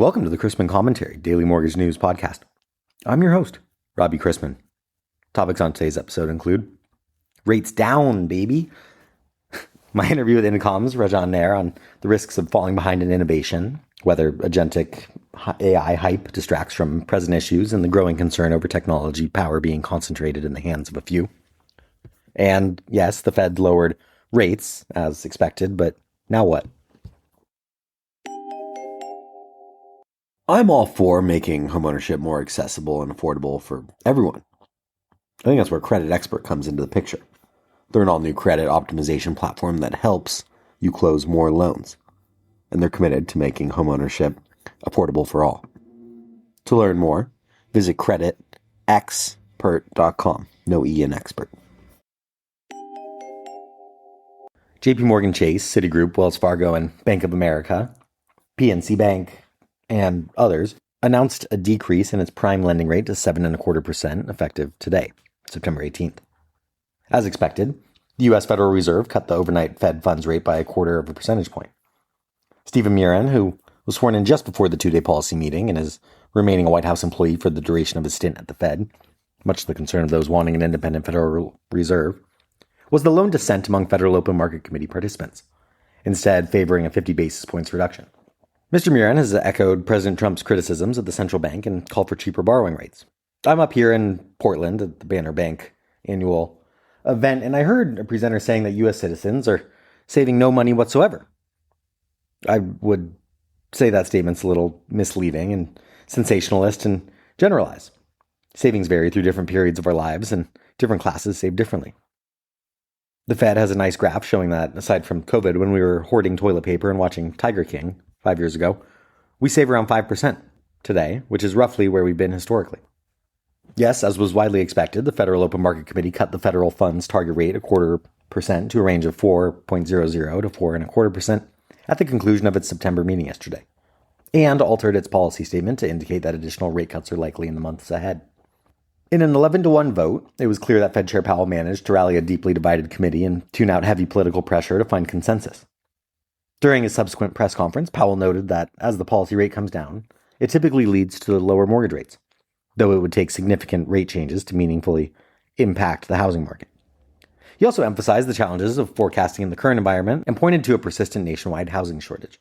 Welcome to the Chrisman Commentary, daily mortgage news podcast. I'm your host, Robbie Chrisman. Topics on today's episode include rates down, baby. My interview with Indecomm's Rajan Nair on the risks of falling behind in innovation, whether agentic AI hype distracts from present issues, and the growing concern over technology power being concentrated in the hands of a few. And yes, the Fed lowered rates as expected, but now what? I'm all for making homeownership more accessible and affordable for everyone. I think that's where Credit Expert comes into the picture. They're an all-new credit optimization platform that helps you close more loans. And they're committed to making homeownership affordable for all. To learn more, visit creditexpert.com. No E in expert. JP Morgan Chase, Citigroup, Wells Fargo, and Bank of America, PNC Bank, and others announced a decrease in its prime lending rate to 7.25% effective today, September 18th. As expected, the U.S. Federal Reserve cut the overnight Fed funds rate by 0.25 percentage point. Stephen Murin, who was sworn in just before the two-day policy meeting and is remaining a White House employee for the duration of his stint at the Fed, much to the concern of those wanting an independent Federal Reserve, was the lone dissent among Federal Open Market Committee participants, instead favoring a 50 basis points reduction. Mr. Murin has echoed President Trump's criticisms of the central bank and called for cheaper borrowing rates. I'm up here in Portland at the Banner Bank annual event, and I heard a presenter saying that U.S. citizens are saving no money whatsoever. I would say that statement's a little misleading and sensationalist and generalized. Savings vary through different periods of our lives, and different classes save differently. The Fed has a nice graph showing that, aside from COVID, when we were hoarding toilet paper and watching Tiger King 5 years ago, we save around 5% today, which is roughly where we've been historically. Yes, as was widely expected, the Federal Open Market Committee cut the federal funds target rate 0.25% to a range of 4.00 to 4.25% at the conclusion of its September meeting yesterday, and altered its policy statement to indicate that additional rate cuts are likely in the months ahead. In an 11-1 vote, it was clear that Fed Chair Powell managed to rally a deeply divided committee and tune out heavy political pressure to find consensus. During his subsequent press conference, Powell noted that as the policy rate comes down, it typically leads to lower mortgage rates, though it would take significant rate changes to meaningfully impact the housing market. He also emphasized the challenges of forecasting in the current environment and pointed to a persistent nationwide housing shortage.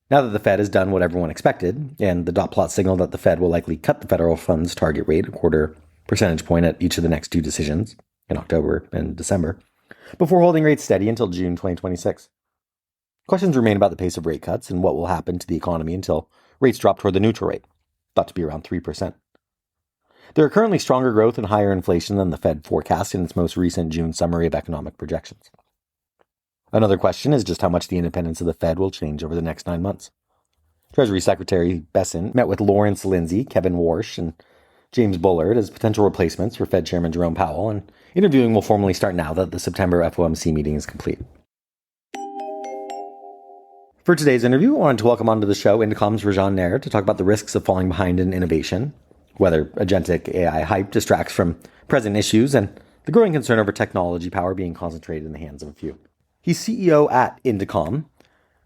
Now that the Fed has done what everyone expected, and the dot plot signaled that the Fed will likely cut the federal funds target rate 0.25 percentage point at each of the next two decisions, in October and December, before holding rates steady until June 2026. Questions remain about the pace of rate cuts and what will happen to the economy until rates drop toward the neutral rate, thought to be around 3%. There are currently stronger growth and higher inflation than the Fed forecast in its most recent June summary of economic projections. Another question is just how much the independence of the Fed will change over the next 9 months. Treasury Secretary Bessent met with Lawrence Lindsay, Kevin Warsh, and James Bullard as potential replacements for Fed Chairman Jerome Powell, and interviewing will formally start now that the September FOMC meeting is complete. For today's interview, I wanted to welcome onto the show Indecomm's Rajan Nair to talk about the risks of falling behind in innovation, whether agentic AI hype distracts from present issues, and the growing concern over technology power being concentrated in the hands of a few. He's CEO at Indecomm,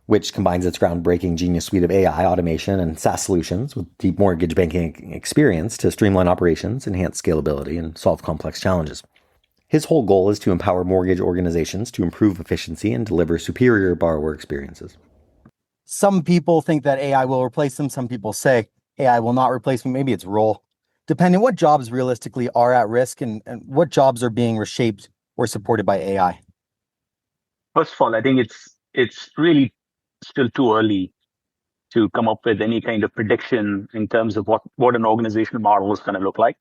which combines its groundbreaking Genius suite of AI, automation, and SaaS solutions with deep mortgage banking experience to streamline operations, enhance scalability, and solve complex challenges. His whole goal is to empower mortgage organizations to improve efficiency and deliver superior borrower experiences. Some people think that AI will replace them. Some people say AI will not replace me. Maybe its role, depending what jobs realistically are at risk and what jobs are being reshaped or supported by AI. First of all, I think it's really still too early to come up with any kind of prediction in terms of what an organizational model is going to look like.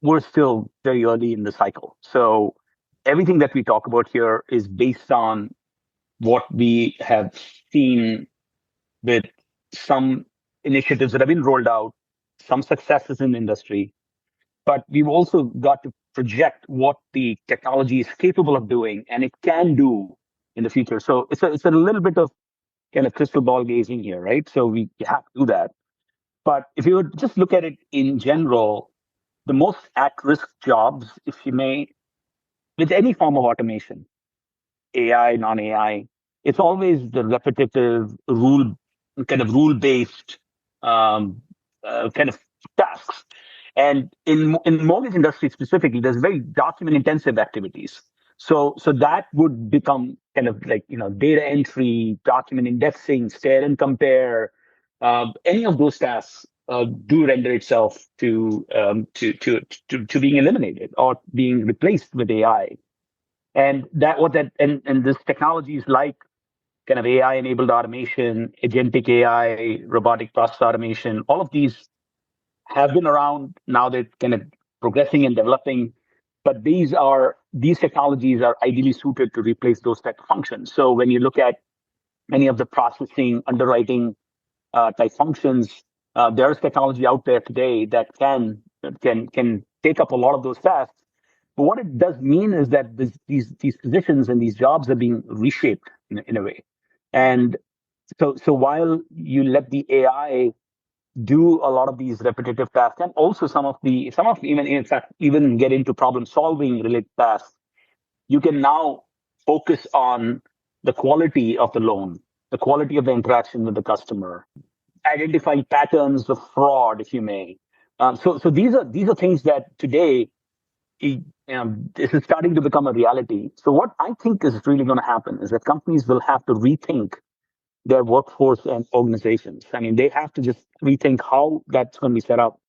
We're still very early in the cycle. So everything that we talk about here is based on what we have seen with some initiatives that have been rolled out, some successes in the industry, but we've also got to project what the technology is capable of doing and it can do in the future. So it's a little bit of kind of crystal ball gazing here, right? So we have to do that. But if you would just look at it in general, the most at-risk jobs, if you may, with any form of automation, AI, non-AI, it's always the repetitive, rule kind of rule-based kind of tasks. And in mortgage industry specifically, there's very document-intensive activities. So that would become kind of like data entry, document indexing, stare and compare. Any of those tasks do render itself to being eliminated or being replaced with AI. And this technologies like kind of AI enabled automation, agentic AI, robotic process automation, all of these have been around. Now they're kind of progressing and developing, but these technologies are ideally suited to replace those type of functions. So when you look at many of the processing, underwriting type functions, there's technology out there today that can take up a lot of those tasks. But what it does mean is that these positions and these jobs are being reshaped in a way. And so while you let the AI do a lot of these repetitive tasks, and also some of even in fact even get into problem solving related tasks, you can now focus on the quality of the loan, the quality of the interaction with the customer, identifying patterns of fraud, if you may. So these are things that today this is starting to become a reality. So what I think is really going to happen is that companies will have to rethink their workforce and organizations. I mean, they have to just rethink how that's going to be set up.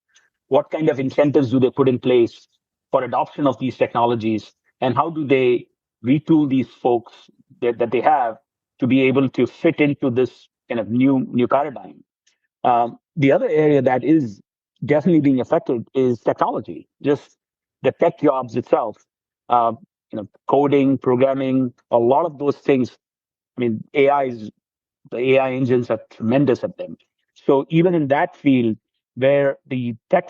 What kind of incentives do they put in place for adoption of these technologies? And how do they retool these folks that they have to be able to fit into this kind of new paradigm? The other area that is definitely being affected is technology, just the tech jobs itself. Coding, programming, a lot of those things. I mean, the AI engines are tremendous at them. So even in that field, where the tech,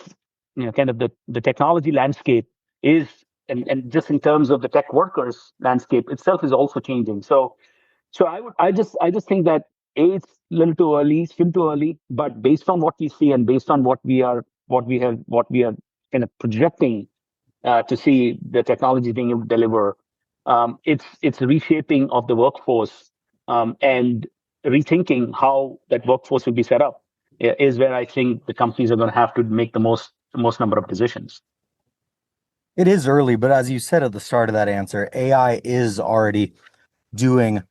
kind of the technology landscape is, and just in terms of the tech workers landscape itself is also changing. So I just think that it's a little too early, still too early, but based on what we see and based on what we are kind of projecting to see the technology being able to deliver, it's reshaping of the workforce and rethinking how that workforce will be set up is where I think the companies are going to have to make the most number of decisions. It is early, but as you said at the start of that answer, AI is already doing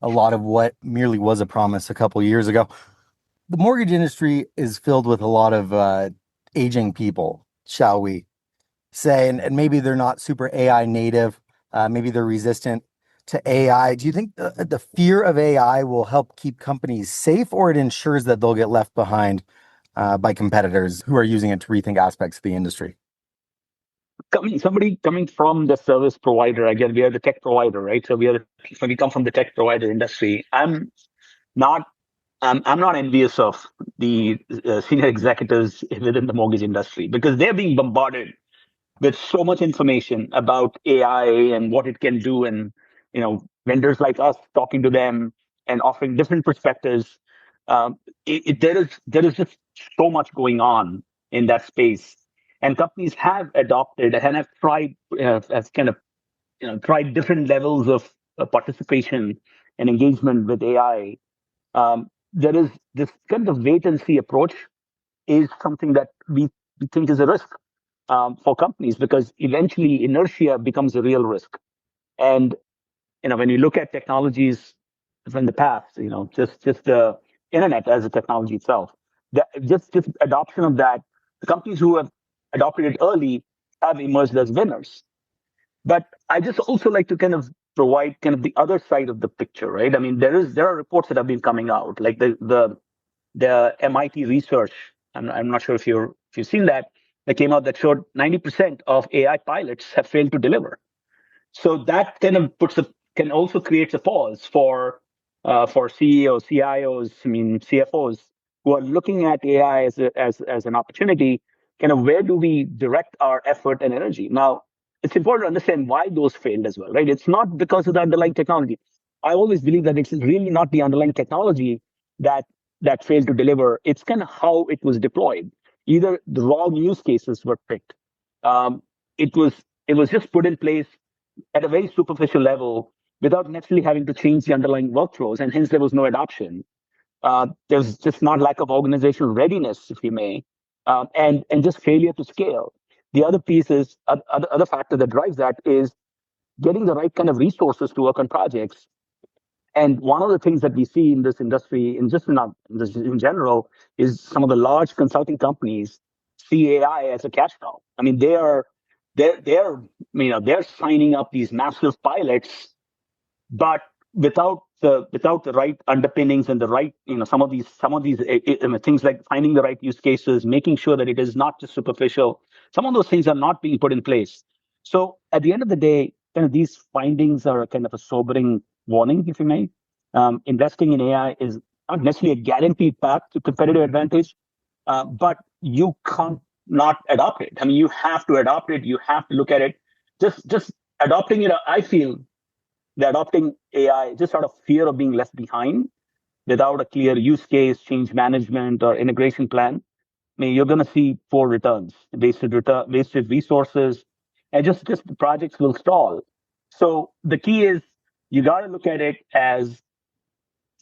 a lot of what merely was a promise a couple of years ago. The mortgage industry is filled with a lot of aging people, shall we say, and maybe they're not super AI native. Maybe they're resistant to AI. Do you think the fear of AI will help keep companies safe, or it ensures that they'll get left behind by competitors who are using it to rethink aspects of the industry? Somebody coming from the service provider, again, we are the tech provider, right? So we come from the tech provider industry. I'm not envious of the senior executives within the mortgage industry because they're being bombarded with so much information about AI and what it can do, and vendors like us talking to them and offering different perspectives. There is just so much going on in that space, and companies have adopted and have tried have kind of tried different levels of participation and engagement with AI. There is this kind of wait and see approach is something that we think is a risk for companies, because eventually inertia becomes a real risk. And when you look at technologies from the past, just the internet as a technology itself, just adoption of that, the companies who have adopted it early have emerged as winners. But I just also like to kind of provide kind of the other side of the picture, right? I mean, there are reports that have been coming out, like the MIT research. I'm not sure if you've seen that came out that showed 90% of AI pilots have failed to deliver. So that kind of can also create a pause for CEOs, CIOs, CFOs who are looking at AI as an opportunity. Kind of where do we direct our effort and energy? Now, it's important to understand why those failed as well, right? It's not because of the underlying technology. I always believe that it's really not the underlying technology that failed to deliver. It's kind of how it was deployed. Either the wrong use cases were picked. It was just put in place at a very superficial level without necessarily having to change the underlying workflows, and hence there was no adoption. There's just not lack of organizational readiness, if you may, and just failure to scale. The other piece is other factor that drives that is getting the right kind of resources to work on projects. And one of the things that we see in this industry, and just in general, is some of the large consulting companies see AI as a cash cow. I mean, they're signing up these massive pilots, but without the right underpinnings and the right some of these things like finding the right use cases, making sure that it is not just superficial. Some of those things are not being put in place. So at the end of the day, kind of these findings are kind of a sobering warning, if you may. Investing in AI is not necessarily a guaranteed path to competitive advantage, but you can't not adopt it. I mean, you have to adopt it. You have to look at it. Just adopting it, I feel that adopting AI just out of fear of being left behind without a clear use case, change management, or integration plan. I mean, you're going to see poor returns, wasted resources, and just the projects will stall. So the key is you got to look at it as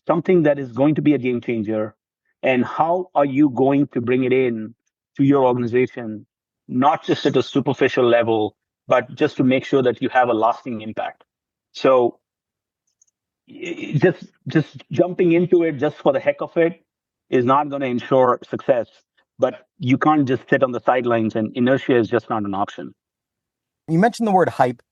something that is going to be a game changer, and how are you going to bring it in to your organization, not just at a superficial level, but just to make sure that you have a lasting impact. So just jumping into it just for the heck of it is not going to ensure success. But you can't just sit on the sidelines, and inertia is just not an option. You mentioned the word hype,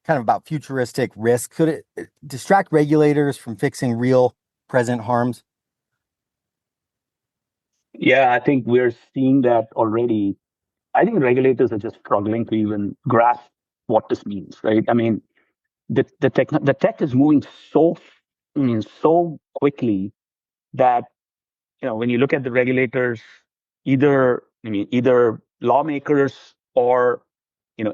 kind of about futuristic risk. Could it distract regulators from fixing real present harms? Yeah, I think we're seeing that already. I think regulators are just struggling to even grasp what this means, right? I mean, the tech is moving so quickly that when you look at the regulators, either lawmakers or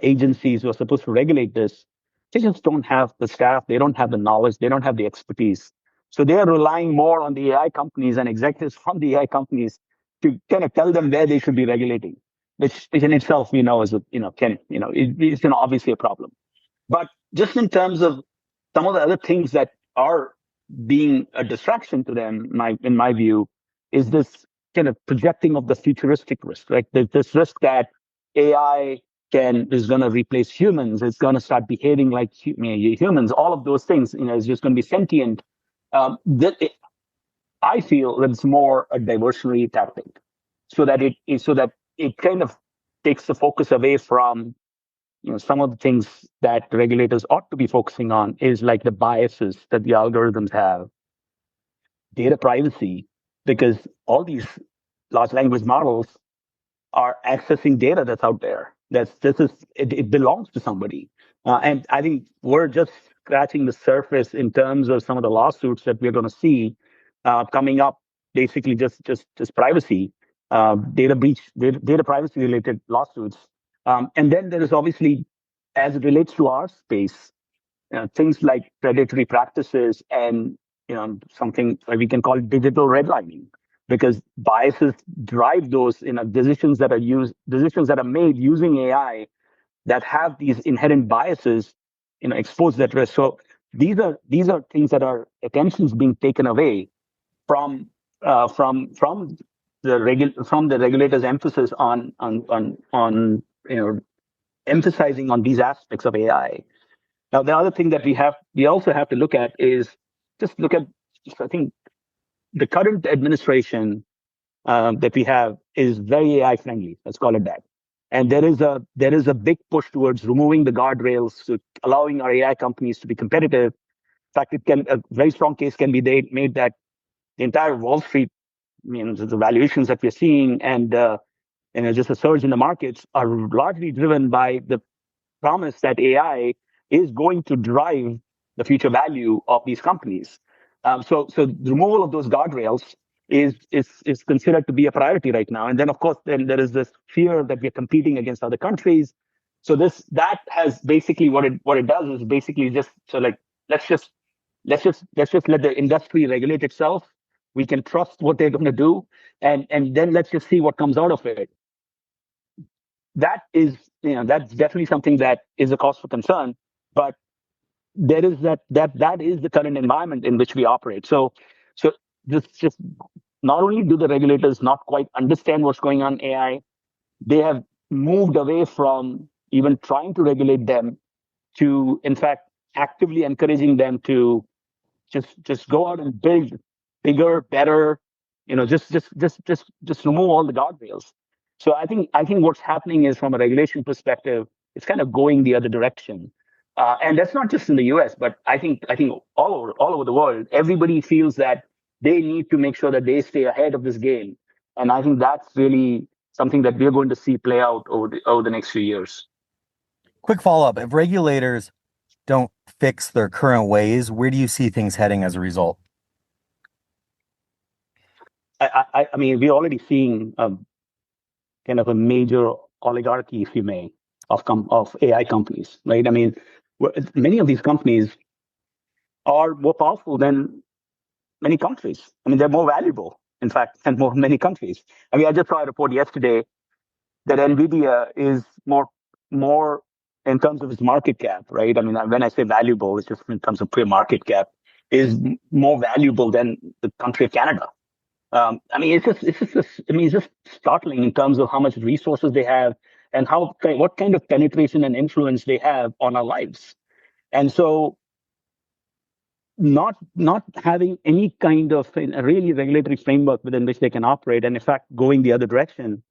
agencies who are supposed to regulate this, they just don't have the staff, they don't have the knowledge, they don't have the expertise. So they are relying more on the AI companies and executives from the AI companies to kind of tell them where they should be regulating, which in itself is it's obviously a problem. But just in terms of some of the other things that are being a distraction to them, in my view, is this kind of projecting of the futuristic risk, right? There's this risk that AI is going to replace humans. It's going to start behaving like humans. All of those things, is just going to be sentient. I feel that it's more a diversionary tactic, so that it kind of takes the focus away from some of the things that regulators ought to be focusing on, is like the biases that the algorithms have, data privacy, because all these large language models are accessing data that's out there. It belongs to somebody. And I think we're just scratching the surface in terms of some of the lawsuits that we're going to see coming up, basically just privacy, data privacy related lawsuits. And then there is obviously, as it relates to our space, things like predatory practices and something we can call digital redlining, because biases drive those decisions that are made using AI that have these inherent biases, expose that risk. So these are things that are attentions being taken away from the regulators' emphasis on emphasizing on these aspects of AI. Now, the other thing that we also have to look at is I think the current administration that we have is very AI friendly. Let's call it that. And there is a big push towards removing the guardrails, to allowing our AI companies to be competitive. In fact, a very strong case can be made that the entire Wall Street, the valuations that we're seeing, and just a surge in the markets are largely driven by the promise that AI is going to drive the future value of these companies. So the removal of those guardrails is considered to be a priority right now. And then, of course, then there is this fear that we're competing against other countries. So that has basically what it does is basically just so like let's just let the industry regulate itself. We can trust what they're going to do, and then let's just see what comes out of it. That is, that's definitely something that is a cause for concern. But there is that is the current environment in which we operate. So just not only do the regulators not quite understand what's going on in AI, they have moved away from even trying to regulate them to, in fact, actively encouraging them to just go out and build bigger, better, just remove all the guardrails. So I think what's happening is, from a regulation perspective, it's kind of going the other direction. And that's not just in the US, but I think all over the world, everybody feels that they need to make sure that they stay ahead of this game. And I think that's really something that we're going to see play out over the next few years. Quick follow-up. If regulators don't fix their current ways, where do you see things heading as a result? I mean, we're already seeing kind of a major oligarchy, if you may, of AI companies, right? I mean, many of these companies are more powerful than many countries. I mean, they're more valuable, in fact, than many countries. I mean, I just saw a report yesterday that Nvidia is more in terms of its market cap, right? I mean, when I say valuable, it's just in terms of pure market cap, is more valuable than the country of Canada. I mean, it's just startling in terms of how much resources they have and what kind of penetration and influence they have on our lives. And so, not having any kind of a really regulatory framework within which they can operate, and in fact going the other direction,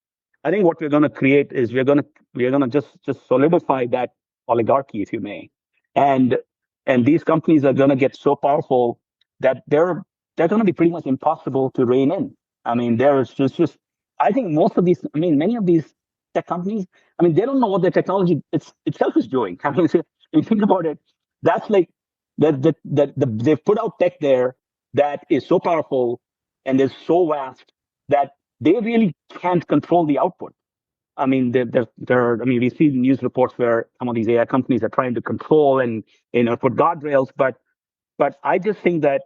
I think what we're going to create is we're going to just solidify that oligarchy, if you may, and these companies are going to get so powerful that they're going to be pretty much impossible to rein in. I mean, there's just I think many of these tech companies, I mean, they don't know what their technology itself is doing. I mean, if you think about it, that's like they've put out tech there that is so powerful and is so vast that they really can't control the output. I mean, I mean, we see news reports where some of these AI companies are trying to control and put guardrails, but I just think that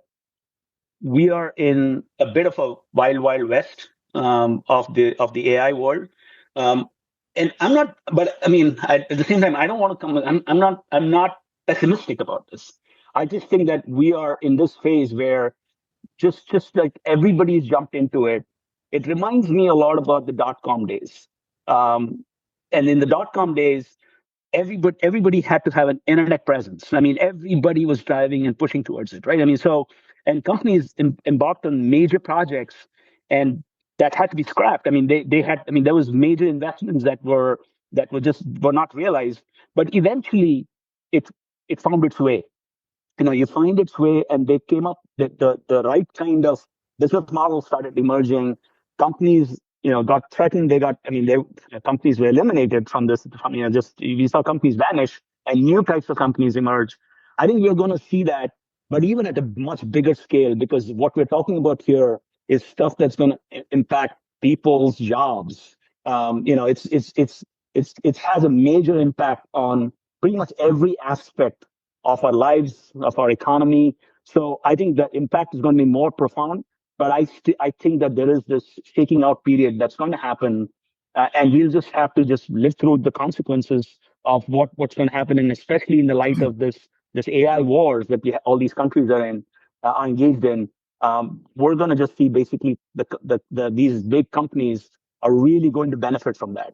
we are in a bit of a wild west of the AI world. And I'm not, but I mean, at the same time, I don't want to come. I'm not pessimistic about this. I just think that we are in this phase where just like everybody's jumped into it. It reminds me a lot about the dot-com days. And in the dot-com days, everybody had to have an internet presence. I mean, everybody was driving and pushing towards it, right? I mean, and companies embarked on major projects, and that had to be scrapped. I mean, they had. I mean, there was major investments that were not realized, but eventually, it it found its way. You find its way, and they came up the right kind of business model started emerging. Companies, got threatened. Companies were eliminated from this. Just we saw companies vanish and new types of companies emerge. I think we're going to see that, but even at a much bigger scale, because what we're talking about here is stuff that's going to impact people's jobs. It has a major impact on pretty much every aspect of our lives, of our economy. So I think the impact is going to be more profound. But I think that there is this shaking out period that's going to happen, and we'll just have to just live through the consequences of what's going to happen, and especially in the light of this AI wars that all these countries are engaged in. We're going to just see basically these big companies are really going to benefit from that.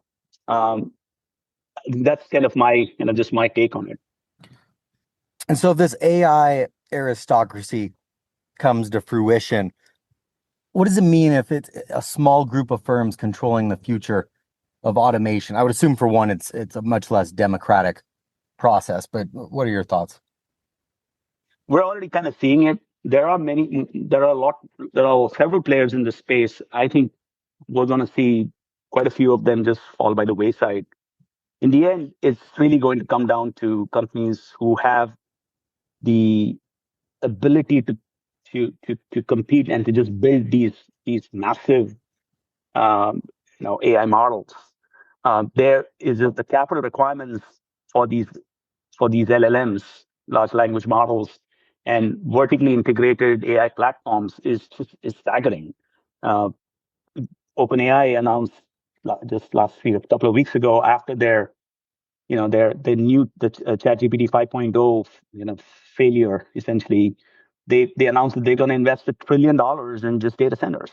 That's kind of just my take on it. And so if this AI aristocracy comes to fruition, what does it mean if it's a small group of firms controlling the future of automation? I would assume, for one, it's a much less democratic process, but what are your thoughts? We're already kind of seeing it. There are several players in the space. I think we're going to see quite a few of them just fall by the wayside. In the end, it's really going to come down to companies who have the ability to compete and to just build these massive AI models. There is the capital requirements for these LLMs, large language models, and vertically integrated AI platforms is staggering. OpenAI announced just a couple of weeks ago, after their ChatGPT 5.0 failure, essentially, they announced that they're going to invest $1 trillion in just data centers.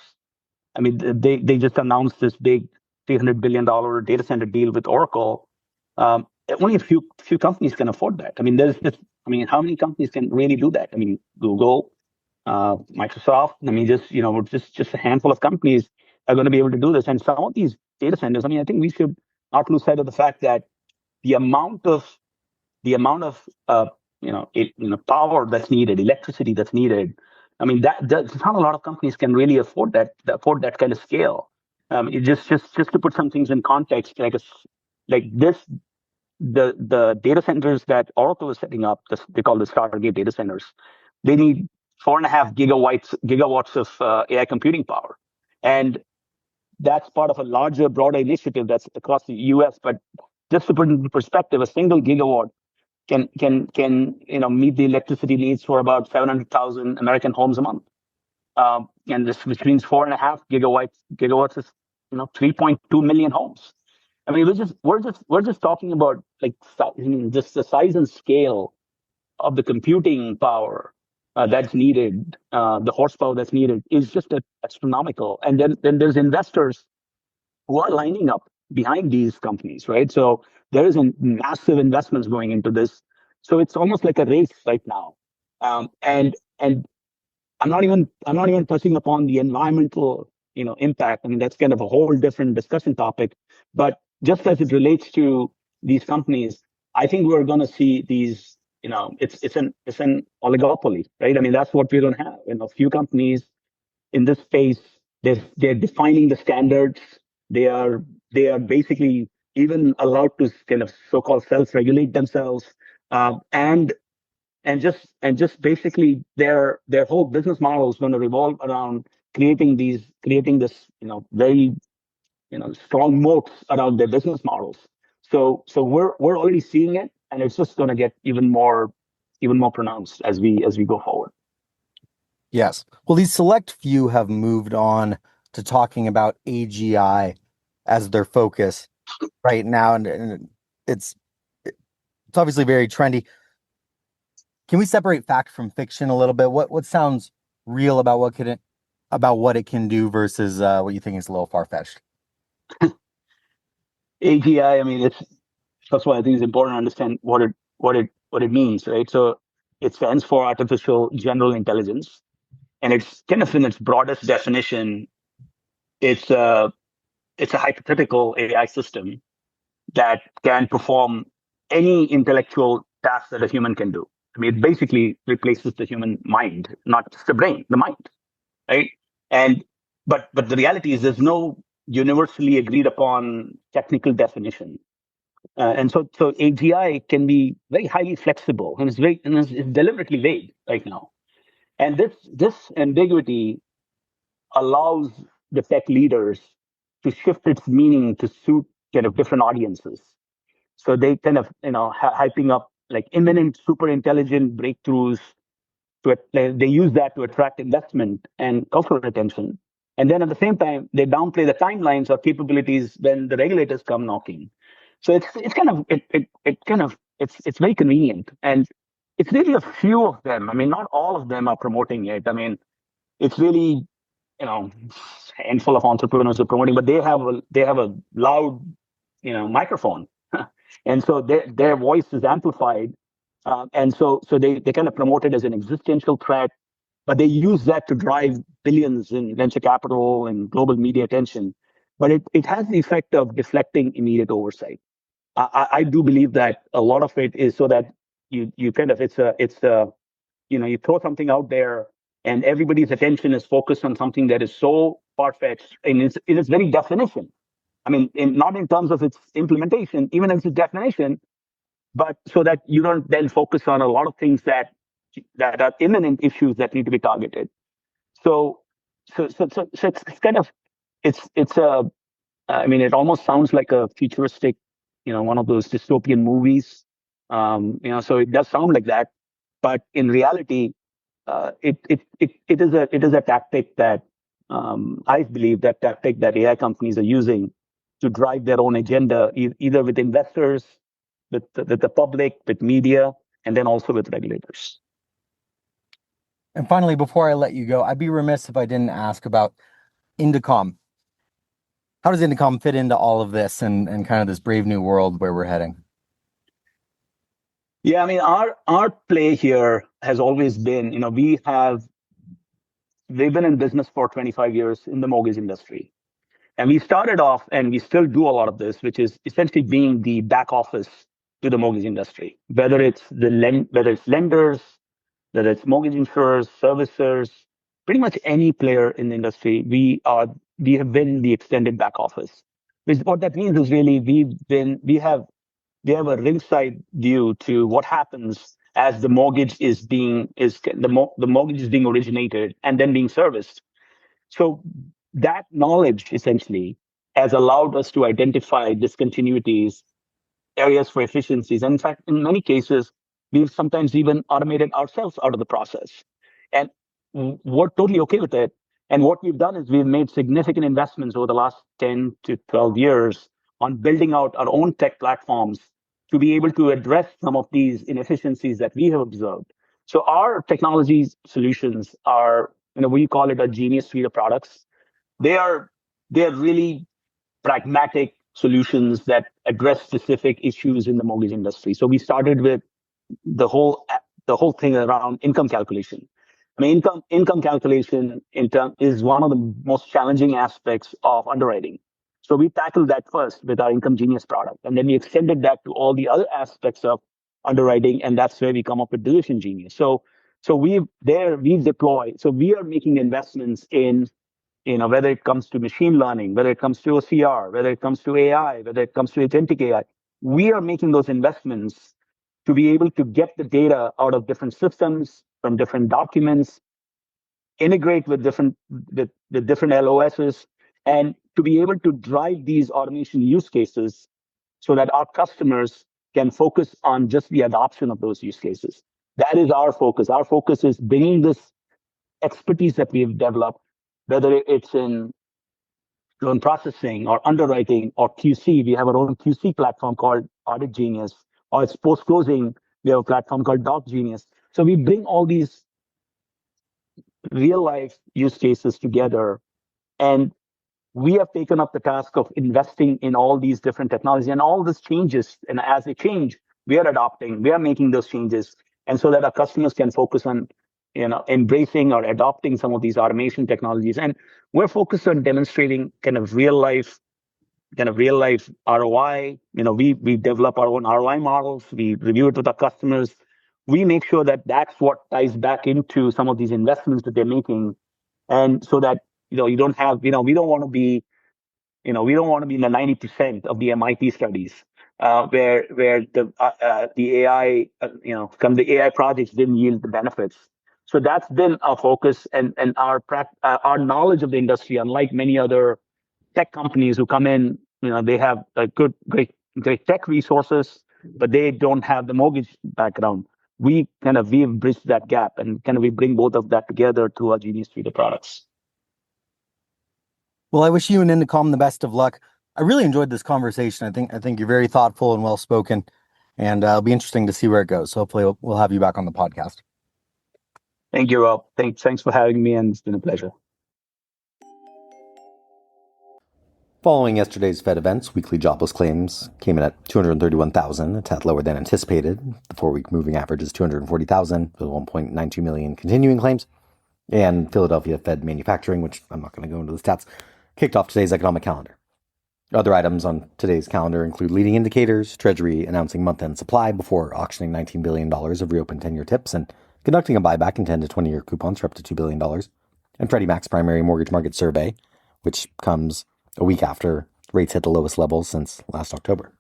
I mean, they just announced this big $300 billion data center deal with Oracle. Only a few companies can afford that. I mean, how many companies can really do that? I mean, Google, Microsoft. I mean, just a handful of companies are going to be able to do this. And some of these data centers. I mean, I think we should not lose sight of the fact that the amount of power that's needed, electricity that's needed. I mean, that's not a lot of companies can really afford that kind of scale. Just to put some things in context, like this, the data centers that Oracle is setting up, they call the Stargate data centers. They need 4.5 gigawatts of AI computing power, and that's part of a larger, broader initiative that's across the U.S. But just to put it into perspective, a single gigawatt can meet the electricity needs for about 700,000 American homes a month, and this which means 4.5 gigawatts is 3.2 million homes. I mean, we're just talking about just the size and scale of the computing power that's needed, the horsepower that's needed is just astronomical. And then there's investors who are lining up behind these companies, right? So there is a massive investments going into this. So it's almost like a race right now. And I'm not even touching upon the environmental, impact. I mean, that's kind of a whole different discussion topic. But just as it relates to these companies, I think we're going to see these. It's an oligopoly, right? I mean, that's what we're going to have. A few companies in this space. They're defining the standards. They are basically even allowed to kind of so-called self-regulate themselves, and just basically their whole business model is going to revolve around creating this very strong moats around their business models. So we're already seeing it, and it's just going to get even more pronounced as we go forward. Yes. Well, these select few have moved on to talking about AGI as their focus right now, and it's obviously very trendy. Can we separate fact from fiction a little bit? What sounds real about what it can do versus what you think is a little far-fetched? AGI, I mean, that's why I think it's important to understand what it means, right? So it stands for artificial general intelligence, and it's kind of in its broadest definition, it's a hypothetical AI system that can perform any intellectual task that a human can do. I mean, it basically replaces the human mind, not just the brain, the mind, right? But the reality is there's no universally agreed upon technical definition. And so AGI can be very highly flexible, and it's deliberately vague right now. And this ambiguity allows the tech leaders to shift its meaning to suit kind of different audiences. So they kind of hyping up like imminent super intelligent breakthroughs. They use that to attract investment and cultural attention. And then at the same time, they downplay the timelines or capabilities when the regulators come knocking. So it's very convenient, and it's really a few of them. I mean, not all of them are promoting it. I mean, it's really a handful of entrepreneurs are promoting, but they have a loud microphone, and so their voice is amplified, and so they kind of promote it as an existential threat, but they use that to drive billions in venture capital and global media attention. But it has the effect of deflecting immediate oversight. I do believe that a lot of it is so that you kind of you throw something out there and everybody's attention is focused on something that is so far-fetched in its very definition. I mean, not in terms of its implementation, even as its definition, but so that you don't then focus on a lot of things that are imminent issues that need to be targeted. So it's kind of I mean, it almost sounds like a futuristic, one of those dystopian movies. So it does sound like that, but in reality, it is a tactic that I believe that AI companies are using to drive their own agenda, either with investors, with the public, with media, and then also with regulators. And finally, before I let you go, I'd be remiss if I didn't ask about Indecomm. How does Indecomm fit into all of this and kind of this brave new world where we're heading? Yeah, I mean, our play here has always been, we've been in business for 25 years in the mortgage industry. And we started off, and we still do a lot of this, which is essentially being the back office to the mortgage industry, whether it's lenders, whether it's mortgage insurers, servicers, pretty much any player in the industry. We have been the extended back office. Which what that means is really we have a ringside view to what happens as the mortgage is the mortgage is being originated and then being serviced. So that knowledge essentially has allowed us to identify discontinuities, areas for efficiencies. And in fact, in many cases, we've sometimes even automated ourselves out of the process. And we're totally okay with it. And what we've done is we've made significant investments over the last 10 to 12 years on building out our own tech platforms to be able to address some of these inefficiencies that we have observed. So our technology solutions are, we call it a genius suite of products. They're really pragmatic solutions that address specific issues in the mortgage industry. So we started with the whole the whole thing around income calculation. I mean, income calculation is one of the most challenging aspects of underwriting. So we tackled that first with our Income Genius product, and then we extended that to all the other aspects of underwriting, and that's where we come up with Decision Genius. So we've deployed. So we are making investments in whether it comes to machine learning, whether it comes to OCR, whether it comes to AI, whether it comes to agentic AI, we are making those investments to be able to get the data out of different systems, from different documents, integrate with different LOSs, and to be able to drive these automation use cases so that our customers can focus on just the adoption of those use cases. That is our focus. Our focus is bringing this expertise that we've developed, whether it's in loan processing or underwriting or QC. We have our own QC platform called Audit Genius, or it's post closing. We have a platform called Doc Genius. So we bring all these real life use cases together, and we have taken up the task of investing in all these different technologies, and all this changes. And as they change, we are making those changes, and so that our customers can focus on embracing or adopting some of these automation technologies. And we're focused on demonstrating kind of real life ROI. We develop our own ROI models. We review it with our customers. We make sure that that's what ties back into some of these investments that they're making, and so that you don't have we don't want to be in the 90% of the MIT studies where the AI the AI projects didn't yield the benefits. So that's been our focus, and our knowledge of the industry, unlike many other tech companies who come in, they have a great tech resources, but they don't have the mortgage background. We've bridged that gap, and we bring both of that together to our Genius suite of products. Well, I wish you and Indecomm the best of luck. I really enjoyed this conversation. I think you're very thoughtful and well spoken, and it'll be interesting to see where it goes. So hopefully we'll have you back on the podcast. Thank you, Rob. Thanks for having me, and it's been a pleasure. Following yesterday's Fed events, weekly jobless claims came in at 231,000, a tad lower than anticipated. The 4-week moving average is 240,000, with 1.92 million continuing claims. And Philadelphia Fed manufacturing, which I'm not going to go into the stats, kicked off today's economic calendar. Other items on today's calendar include leading indicators, Treasury announcing month-end supply before auctioning $19 billion of reopened 10-year tips and conducting a buyback in 10 to 20-year coupons for up to $2 billion, and Freddie Mac's primary mortgage market survey, which comes a week after rates hit the lowest levels since last October.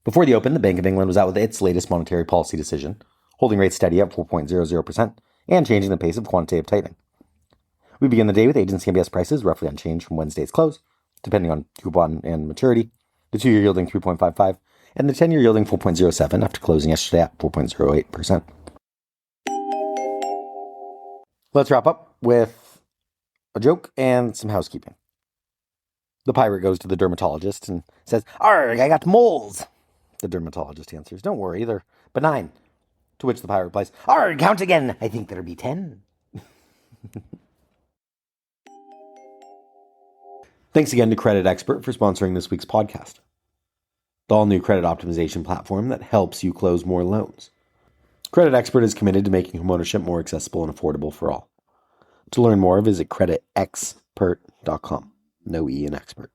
Before the open, the Bank of England was out with its latest monetary policy decision, holding rates steady at 4.00% and changing the pace of quantitative tightening. We begin the day with agency MBS prices roughly unchanged from Wednesday's close, depending on coupon and maturity, the 2-year yielding 3.55, and the 10-year yielding 4.07 after closing yesterday at 4.08%. Let's wrap up with a joke and some housekeeping. The pirate goes to the dermatologist and says, "Arrgh, I got moles." The dermatologist answers, "Don't worry, they're benign. To which the pirate replies, "Arr, count again. I think there'll be 10. Thanks again to Credit Expert for sponsoring this week's podcast, the all-new credit optimization platform that helps you close more loans. Credit Expert is committed to making homeownership more accessible and affordable for all. To learn more, visit creditexpert.com. No E in expert.